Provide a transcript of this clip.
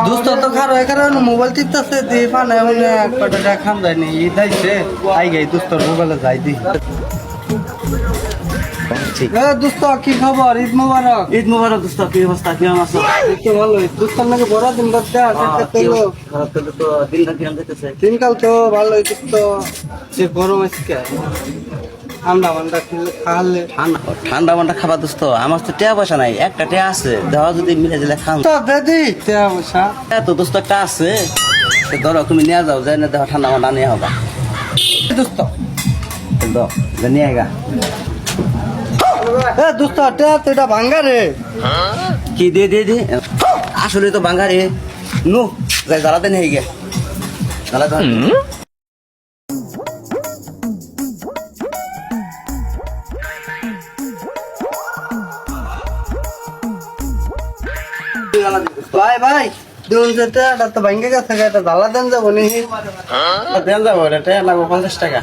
দোস্ত তো খারো এখানে মোবাইল টিপতেছে দিয়ে পানে এক কটা খান যায়নি ঈদ আইছে আই গাই দোস্তর মোবাইলে যাই দি দোস্ত কি খবর? ঈদ মোবারক। ঈদ মোবারক দোস্ত, কি অবস্থা, কেমন আছো? দেখতে ভালো দোস্তর নাকি বড় দিন করতে খারাপ করলে তো দিনটা কিরম যেতেছে? দিনকাল তো ভালোই দোস্ত, যে গরম আজকে ঠান্ডা মান্ডা খাওয়ালে ঠান্ডা মান্ডা খাবার দোস্ত, আমার তো টাকা পয়সা নাই, একটা টাকা আছে, দেওয়া যদি মিলে দিলে খান তো দিদি পয়সা তো দোস্ত একটা আছে, ধরো তুমি নিয়ে যাও, যাই না দেখো ঠান্ডা মান্ডা নিয়ে হবে দোস্ত নিয়ে গা। দোস্ত তো এটা ভাঙ্গা রে। কি দিয়ে আসলে তো বাঙ্গারে নু যাই জ্বালাতে নেই গে জ্বালাতে ভাই ভাই দেখুন যেটা এটা তো ভাঙ্গে গেছে এটা জ্বালা দেন যাবো নি দেন যাবো, এটা লাগবো 50 টাকা।